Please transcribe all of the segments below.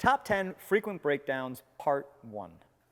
Top 10 frequent breakdowns, part 1.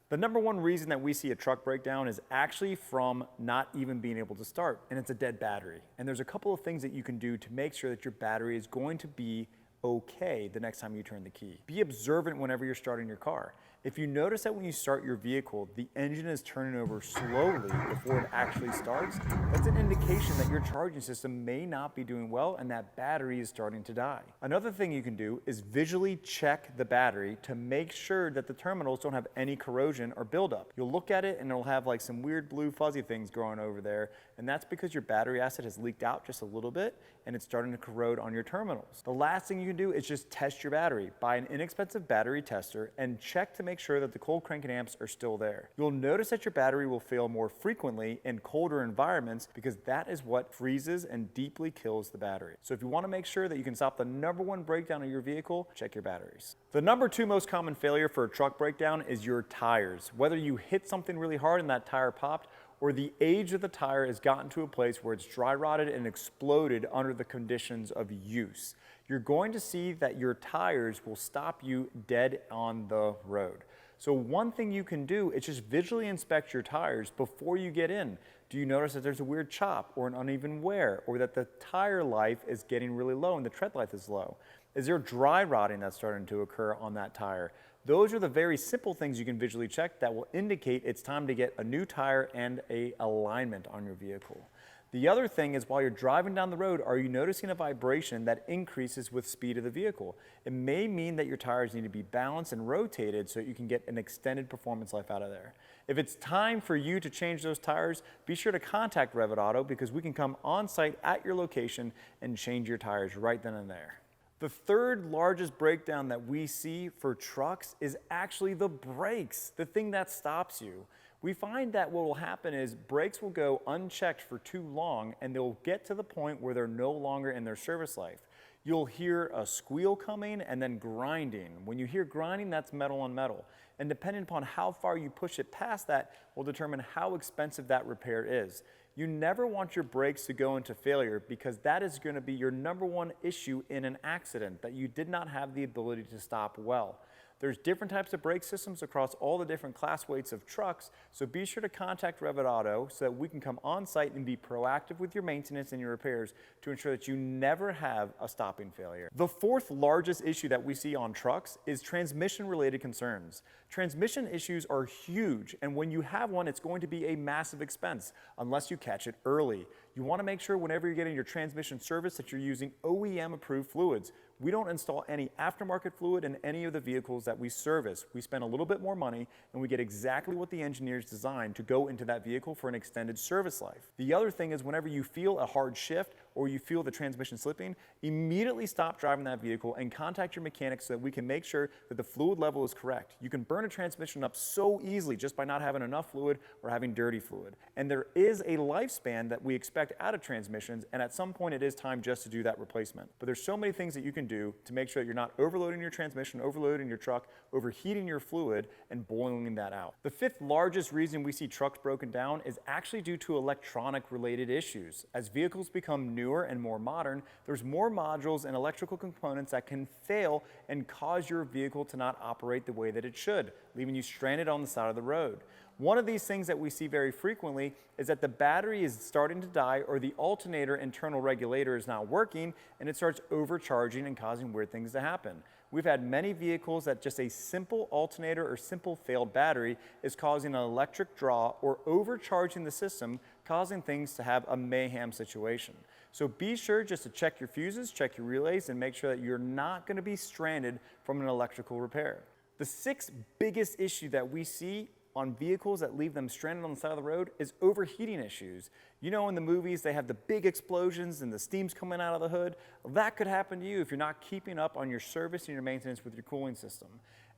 The number one reason that we see a truck breakdown is actually from not even being able to start, and it's a dead battery. And there's a couple of things that you can do to make sure that your battery is going to be okay the next time you turn the key. Be observant whenever you're starting your car. If you notice that when you start your vehicle, the engine is turning over slowly before it actually starts, that's an indication that your charging system may not be doing well and that battery is starting to die. Another thing you can do is visually check the battery to make sure that the terminals don't have any corrosion or buildup. You'll look at it and it'll have like some weird blue fuzzy things growing over there, and that's because your battery acid has leaked out just a little bit and it's starting to corrode on your terminals. The last thing you can do is just test your battery. Buy an inexpensive battery tester and check to make sure that the cold cranking amps are still there. You'll notice that your battery will fail more frequently in colder environments because that is what freezes and deeply kills the battery. So if you want to make sure that you can stop the number one breakdown of your vehicle, check your batteries. The number two most common failure for a truck breakdown is your tires. Whether you hit something really hard and that tire popped, or the age of the tire has gotten to a place where it's dry rotted and exploded under the conditions of use. You're going to see that your tires will stop you dead on the road. So one thing you can do is just visually inspect your tires before you get in. Do you notice that there's a weird chop or an uneven wear, or that the tire life is getting really low and the tread life is low? Is there dry rotting that's starting to occur on that tire? Those are the very simple things you can visually check that will indicate it's time to get a new tire and an alignment on your vehicle. The other thing is, while you're driving down the road, are you noticing a vibration that increases with speed of the vehicle? It may mean that your tires need to be balanced and rotated so you can get an extended performance life out of there. If it's time for you to change those tires, be sure to contact Revit Auto because we can come on site at your location and change your tires right then and there. The third largest breakdown that we see for trucks is actually the brakes, the thing that stops you. We find that what will happen is brakes will go unchecked for too long and they'll get to the point where they're no longer in their service life. You'll hear a squeal coming and then grinding. When you hear grinding, that's metal on metal. And depending upon how far you push it past that will determine how expensive that repair is. You never want your brakes to go into failure because that is going to be your number one issue in an accident, that you did not have the ability to stop well. There's different types of brake systems across all the different class weights of trucks, so be sure to contact Revit Auto so that we can come on site and be proactive with your maintenance and your repairs to ensure that you never have a stopping failure. The fourth largest issue that we see on trucks is transmission-related concerns. Transmission issues are huge, and when you have one, it's going to be a massive expense unless you catch it early. You want to make sure whenever you're getting your transmission service that you're using OEM-approved fluids. We don't install any aftermarket fluid in any of the vehicles that we service. We spend a little bit more money and we get exactly what the engineers designed to go into that vehicle for an extended service life. The other thing is, whenever you feel a hard shift or you feel the transmission slipping, immediately stop driving that vehicle and contact your mechanic so that we can make sure that the fluid level is correct. You can burn a transmission up so easily just by not having enough fluid or having dirty fluid. And there is a lifespan that we expect out of transmissions, and at some point it is time just to do that replacement. But there's so many things that you can do to make sure that you're not overloading your transmission, overloading your truck, overheating your fluid, and boiling that out. The fifth largest reason we see trucks broken down is actually due to electronic related issues. As vehicles become newer and more modern, there's more modules and electrical components that can fail and cause your vehicle to not operate the way that it should, leaving you stranded on the side of the road. One of these things that we see very frequently is that the battery is starting to die, or the alternator internal regulator is not working and it starts overcharging and causing weird things to happen. We've had many vehicles that just a simple alternator or simple failed battery is causing an electric draw or overcharging the system, causing things to have a mayhem situation. So be sure just to check your fuses, check your relays, and make sure that you're not going to be stranded from an electrical repair. The sixth biggest issue that we see on vehicles that leave them stranded on the side of the road is overheating issues. You know, in the movies they have the big explosions and the steam's coming out of the hood. That could happen to you if you're not keeping up on your service and your maintenance with your cooling system.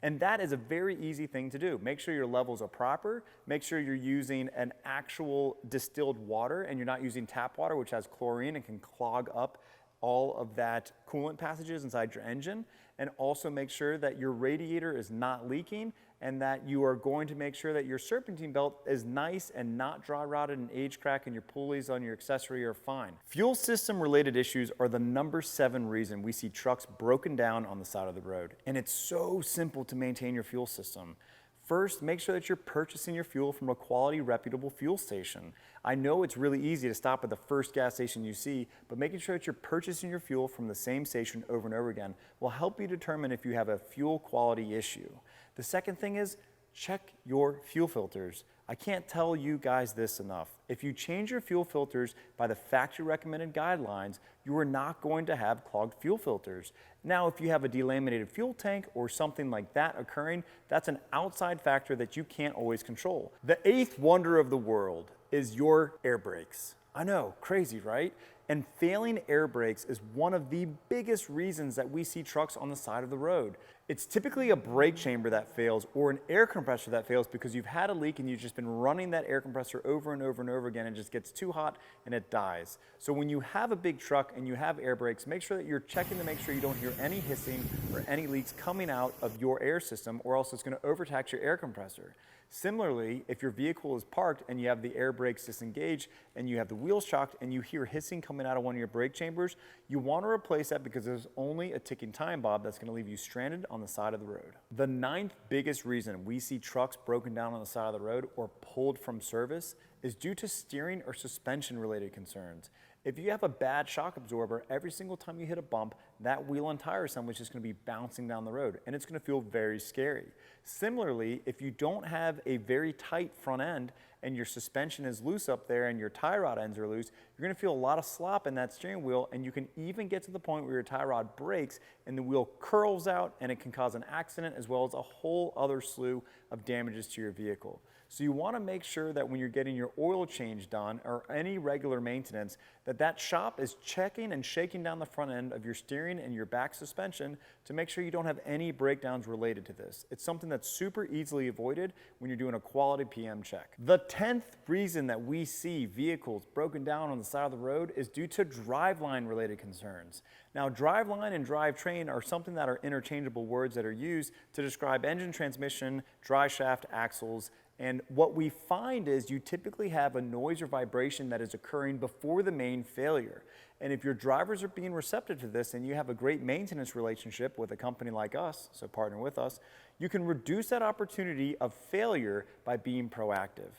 And that is a very easy thing to do. Make sure your levels are proper. Make sure you're using an actual distilled water and you're not using tap water, which has chlorine and can clog up all of that coolant passages inside your engine. and also make sure that your radiator is not leaking and that you are going to make sure that your serpentine belt is nice and not dry rotted and age cracked, and your pulleys on your accessory are fine. Fuel system related issues are the number 7 reason we see trucks broken down on the side of the road. And it's so simple to maintain your fuel system. First, make sure that you're purchasing your fuel from a quality, reputable fuel station. I know it's really easy to stop at the first gas station you see, but making sure that you're purchasing your fuel from the same station over and over again will help you determine if you have a fuel quality issue. The second thing is check your fuel filters. I can't tell you guys this enough. If you change your fuel filters by the factory recommended guidelines, you are not going to have clogged fuel filters. Now, if you have a delaminated fuel tank or something like that occurring, that's an outside factor that you can't always control. The 8th wonder of the world is your air brakes. I know, crazy, right? And failing air brakes is one of the biggest reasons that we see trucks on the side of the road. It's typically a brake chamber that fails or an air compressor that fails because you've had a leak and you've just been running that air compressor over and over and over again, and it just gets too hot and it dies. So when you have a big truck and you have air brakes, make sure that you're checking to make sure you don't hear any hissing or any leaks coming out of your air system, or else it's going to overtax your air compressor. Similarly, if your vehicle is parked and you have the air brakes disengaged and you have the wheels shocked and you hear hissing coming out of one of your brake chambers, you want to replace that because there's only a ticking time bomb that's going to leave you stranded on the side of the road. The 9th biggest reason we see trucks broken down on the side of the road or pulled from service is due to steering or suspension related concerns. If you have a bad shock absorber, every single time you hit a bump, that wheel and tire assembly is just going to be bouncing down the road, and it's going to feel very scary. Similarly, if you don't have a very tight front end and your suspension is loose up there and your tie rod ends are loose, you're going to feel a lot of slop in that steering wheel, and you can even get to the point where your tie rod breaks and the wheel curls out, and it can cause an accident as well as a whole other slew of damages to your vehicle. So you want to make sure that when you're getting your oil change done or any regular maintenance, that shop is checking and shaking down the front end of your steering and your back suspension to make sure you don't have any breakdowns related to this. It's something that's super easily avoided when you're doing a quality PM check. The 10th reason that we see vehicles broken down on the side of the road is due to driveline related concerns. Now, driveline and drivetrain are something that are interchangeable words that are used to describe engine, transmission, drive shaft, axles. And what we find is you typically have a noise or vibration that is occurring before the main failure. And if your drivers are being receptive to this and you have a great maintenance relationship with a company like us, so partner with us, you can reduce that opportunity of failure by being proactive.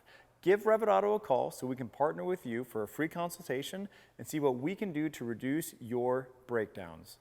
Give Revit Auto a call so we can partner with you for a free consultation and see what we can do to reduce your breakdowns.